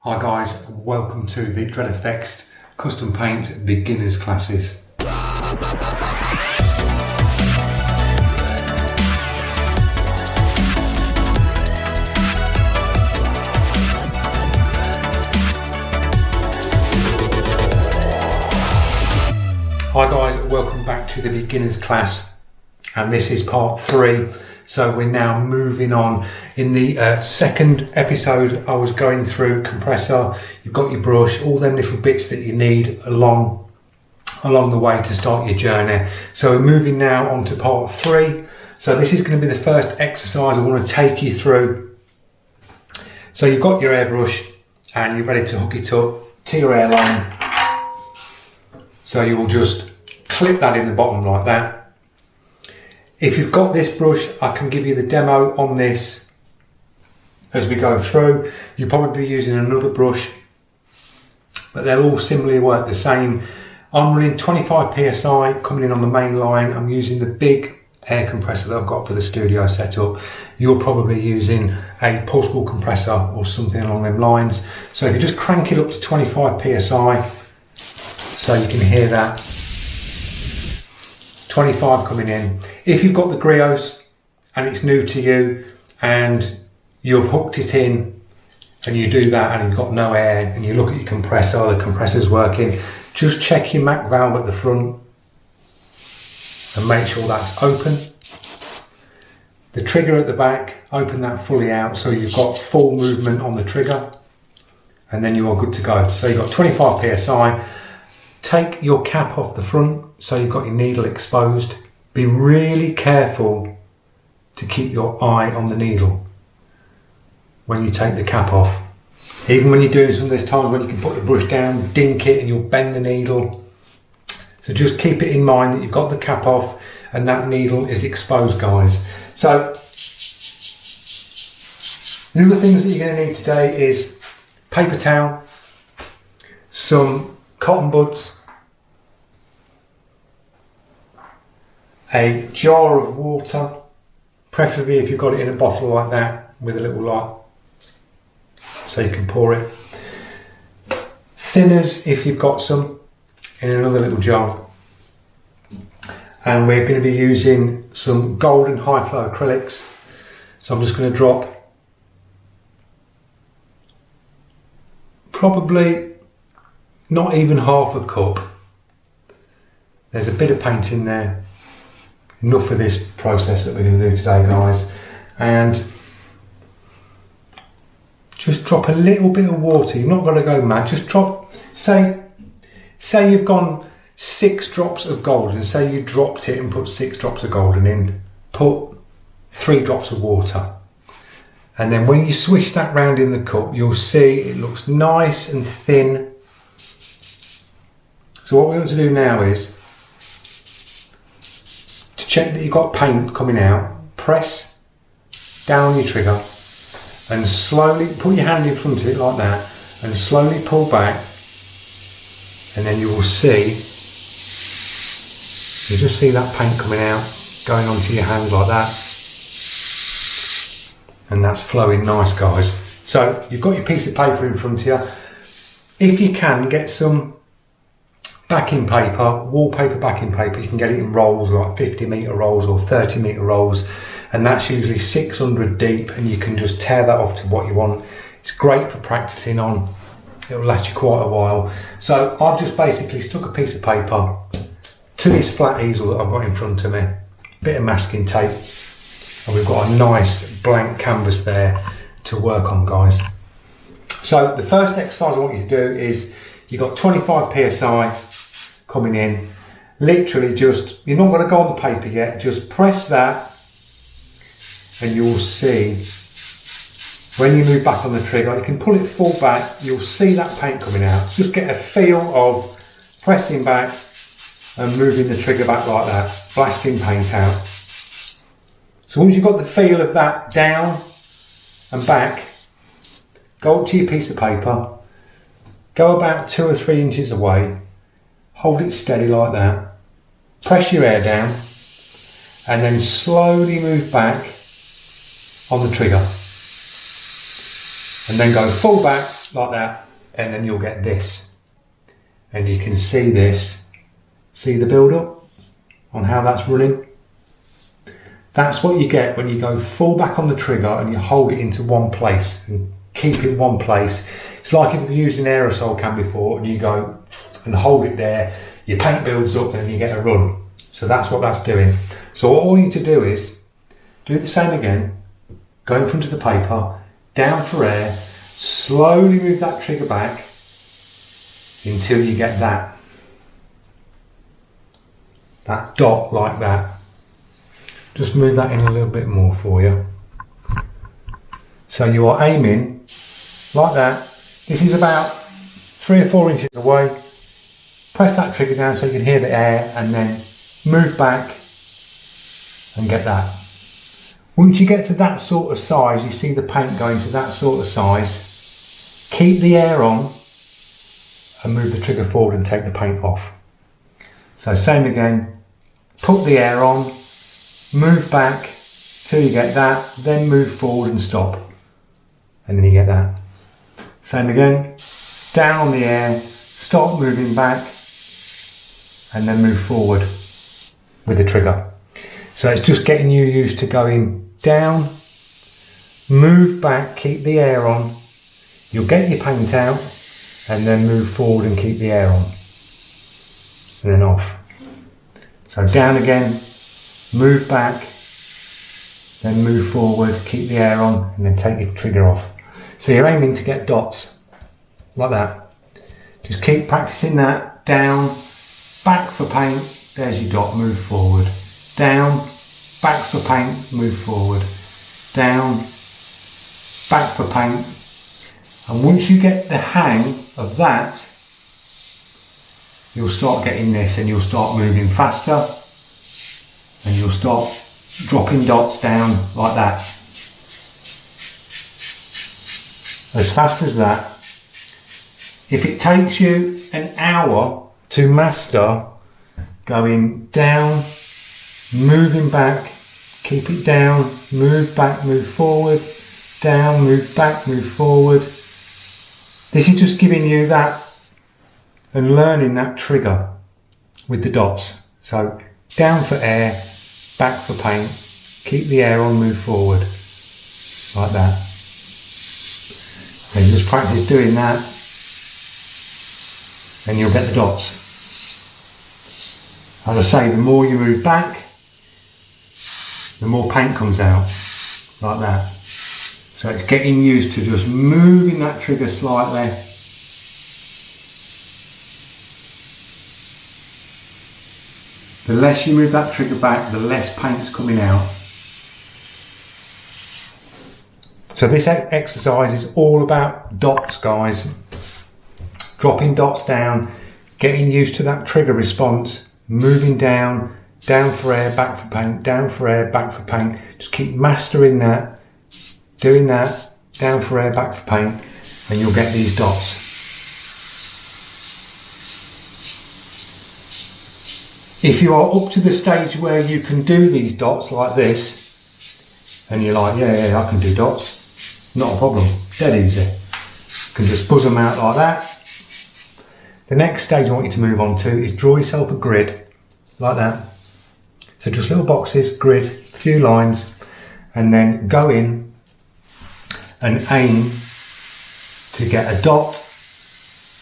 Hi guys, welcome to the Dred Effects Custom Paint Beginners Classes. Hi guys, welcome back to the Beginners class, and this is part 3. So we're now moving on. In the second episode I was going through compressor, you've got your brush, all them little bits that you need along the way to start your journey. So we're moving now on to part 3. So this is going to be the first exercise I want to take you through. So you've got your airbrush and you're ready to hook it up to your airline. So you will just clip that in the bottom like that. If you've got this brush, I can give you the demo on this as we go through. You'll probably be using another brush, but they'll all similarly work the same. I'm running 25 psi coming in on the main line. I'm using the big air compressor that I've got for the studio setup. You're probably using a portable compressor or something along them lines. So if you just crank it up to 25 psi, so you can hear that. 25 coming in. If you've got the Griot's and it's new to you and you've hooked it in and you do that and you've got no air and you look at your compressor, the compressor's working, just check your Mac valve at the front and make sure that's open. The trigger at the back, open that fully out so you've got full movement on the trigger, and then you are good to go. So you've got 25 psi. Take your cap off the front so you've got your needle exposed. Be really careful to keep your eye on the needle when you take the cap off. Even when you're doing some, there's times when you can put the brush down, dink it, and you'll bend the needle. So just keep it in mind that you've got the cap off and that needle is exposed, guys. So the other things that you're going to need today is paper towel, some cotton buds, a jar of water, preferably if you've got it in a bottle like that with a little light so you can pour it. Thinners if you've got some in another little jar. And we're going to be using some golden high flow acrylics. So I'm just going to drop probably not even half a cup. There's a bit of paint in there. Enough for this process that we're going to do today, guys. And just drop a little bit of water. You're not going to go mad. Just drop, say you've gone 6 drops of golden. Say you dropped it and put 6 drops of golden in. Put 3 drops of water. And then when you swish that round in the cup, you'll see it looks nice and thin. So what we want to do now is to check that you've got paint coming out. Press down on your trigger and slowly put your hand in front of it like that and slowly pull back, and then you will see, you just see that paint coming out, going onto your hand like that, and that's flowing nice, guys. So you've got your piece of paper in front of you. If you can, get some backing paper, wallpaper backing paper. You can get it in rolls, like 50-metre rolls or 30-metre rolls, and that's usually 600 deep, and you can just tear that off to what you want. It's great for practicing on. It'll last you quite a while. So I've just basically stuck a piece of paper to this flat easel that I've got in front of me, bit of masking tape, and we've got a nice blank canvas there to work on, guys. So the first exercise I want you to do is, you've got 25 psi coming in. Literally just, you're not going to go on the paper yet, just press that and you'll see when you move back on the trigger, you can pull it full back, you'll see that paint coming out. Just get a feel of pressing back and moving the trigger back like that, blasting paint out. So once you've got the feel of that down and back, go up to your piece of paper, go about 2 or 3 inches away, hold it steady like that, press your air down, and then slowly move back on the trigger. And then go full back like that, and then you'll get this. And you can see this, see the build up on how that's running. That's what you get when you go full back on the trigger and you hold it into one place and keep it in one place. It's like if you've used an aerosol can before and you go and hold it there, your paint builds up and you get a run. So that's what that's doing. So all you need to do is do the same again, go in front of the paper, down for air, slowly move that trigger back until you get that dot like that. Just move that in a little bit more for you. So you are aiming like that. This is about 3 or 4 inches away. Press that trigger down so you can hear the air and then move back and get that. Once you get to that sort of size, you see the paint going to that sort of size, keep the air on and move the trigger forward and take the paint off. So same again, put the air on, move back till you get that, then move forward and stop, and then you get that. Same again, down on the air, stop moving back, and then move forward with the trigger. So it's just getting you used to going down, move back, keep the air on, you'll get your paint out, and then move forward and keep the air on, and then off. So down again, move back, then move forward, keep the air on, and then take your trigger off. So you're aiming to get dots like that. Just keep practicing that. Down, back for paint, there's your dot, move forward. Down, back for paint, move forward. Down, back for paint. And once you get the hang of that, you'll start getting this and you'll start moving faster and you'll start dropping dots down like that. As fast as that. If it takes you an hour to master going down, moving back, keep it down, move back, move forward, down, move back, move forward. This is just giving you that and learning that trigger with the dots. So down for air, back for paint, keep the air on, move forward, like that. And just practice doing that and you'll get the dots. As I say, the more you move back, the more paint comes out, like that. So it's getting used to just moving that trigger slightly. The less you move that trigger back, the less paint's coming out. So this exercise is all about dots, guys. Dropping dots down, getting used to that trigger response, moving down, down for air, back for paint, down for air, back for paint. Just keep mastering that, doing that, down for air, back for paint, and you'll get these dots. If you are up to the stage where you can do these dots like this, and you're like, yeah, I can do dots, not a problem, dead easy. You can just buzz them out like that. The next stage I want you to move on to is draw yourself a grid, like that. So just little boxes, grid, a few lines, and then go in and aim to get a dot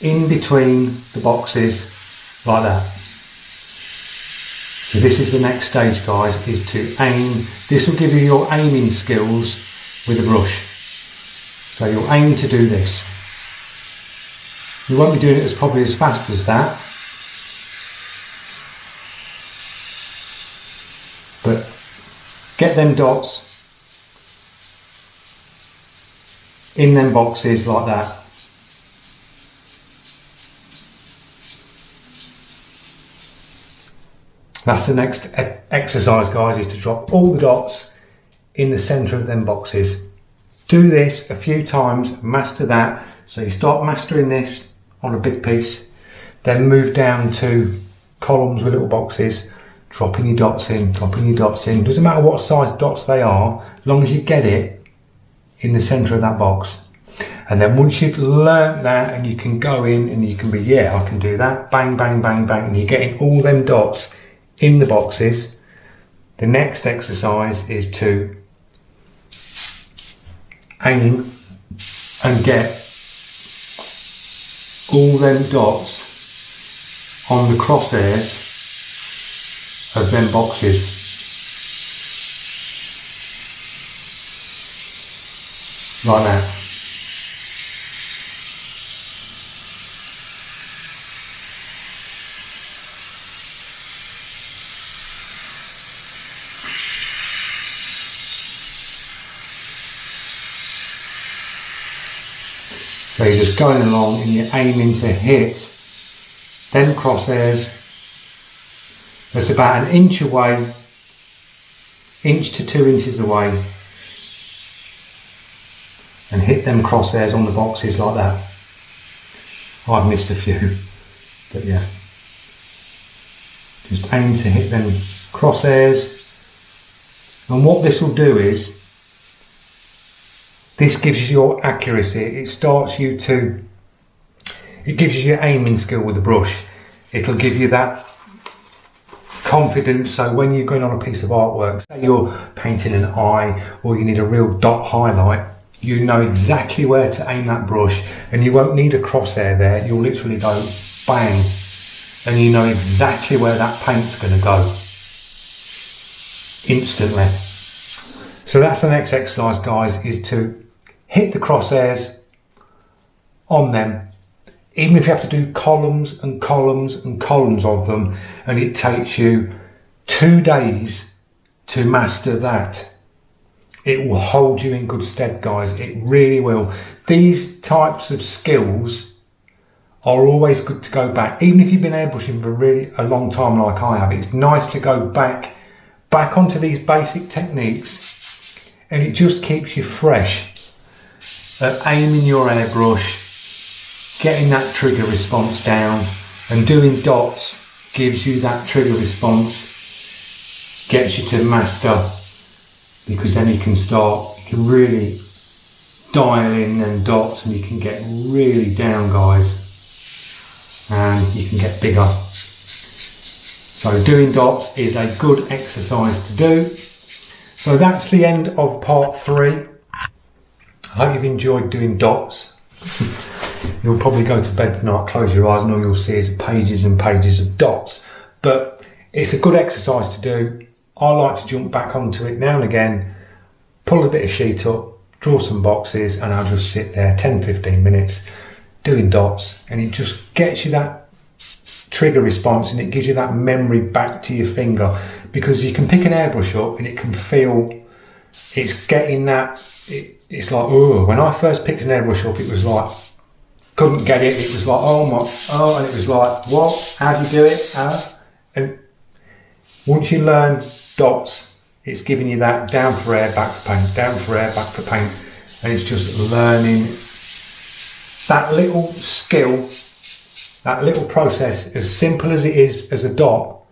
in between the boxes, like that. So this is the next stage, guys, is to aim. This will give you your aiming skills with a brush. So you'll aim to do this. You won't be doing it probably as fast as that, but get them dots in them boxes like that. That's the next exercise, guys, is to drop all the dots in the centre of them boxes. Do this a few times, master that. So you start mastering this on a big piece, then move down to columns with little boxes, dropping your dots in, dropping your dots in. Doesn't matter what size dots they are, as long as you get it in the centre of that box. And then once you've learnt that and you can go in and you can be, yeah, I can do that, bang, bang, bang, bang, and you're getting all them dots in the boxes, the next exercise is to aim and get all them dots on the crosshairs of them boxes. Like that. So you're just going along and you're aiming to hit them crosshairs that's about an inch away, inch to 2 inches away, and hit them crosshairs on the boxes like that. I've missed a few, but yeah. Just aim to hit them crosshairs, and what this will do is, this gives you your accuracy. It gives you your aiming skill with the brush. It'll give you that confidence, so when you're going on a piece of artwork, say you're painting an eye or you need a real dot highlight, you know exactly where to aim that brush, and you won't need a crosshair there. You'll literally go bang, and you know exactly where that paint's going to go instantly. So that's the next exercise, guys, is to hit the crosshairs on them, even if you have to do columns and columns and columns of them, and it takes you 2 days to master that. It will hold you in good stead, guys. It really will. These types of skills are always good to go back. Even if you've been airbrushing for really a long time like I have, it's nice to go back onto these basic techniques, and it just keeps you fresh at aiming your airbrush, getting that trigger response down, and doing dots gives you that trigger response, gets you to master, because then you can really dial in them dots and you can get really down, guys, and you can get bigger. So doing dots is a good exercise to do. So that's the end of part 3. I hope you've enjoyed doing dots. You'll probably go to bed tonight, close your eyes, and all you'll see is pages and pages of dots. But it's a good exercise to do. I like to jump back onto it now and again, pull a bit of sheet up, draw some boxes, and I'll just sit there 10-15 minutes doing dots, and it just gets you that trigger response, and it gives you that memory back to your finger, because you can pick an airbrush up and it can feel it's getting that, it's like, oh, when I first picked an airbrush up, it was like, couldn't get it, it was like, and it was like, what, how do you do it, and once you learn dots, it's giving you that down for air, back for paint, down for air, back for paint, and it's just learning that little skill, that little process, as simple as it is as a dot,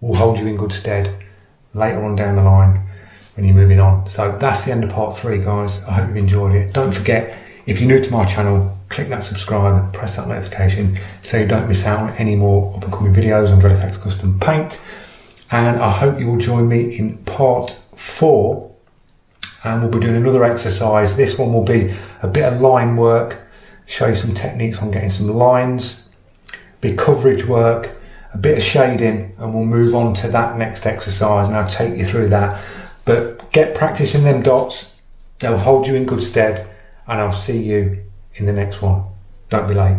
will hold you in good stead later on down the line when you're moving on. So that's the end of part 3, guys. I hope you've enjoyed it. Don't forget, if you're new to my channel, click that subscribe, press that notification so you don't miss out on any more up and coming videos on Dred Effects Custom Paint. And I hope you will join me in part 4, and we'll be doing another exercise. This one will be a bit of line work, show you some techniques on getting some lines, bit coverage work, a bit of shading, and we'll move on to that next exercise, and I'll take you through that. But get practicing them dots, they'll hold you in good stead, and I'll see you in the next one. Don't be late.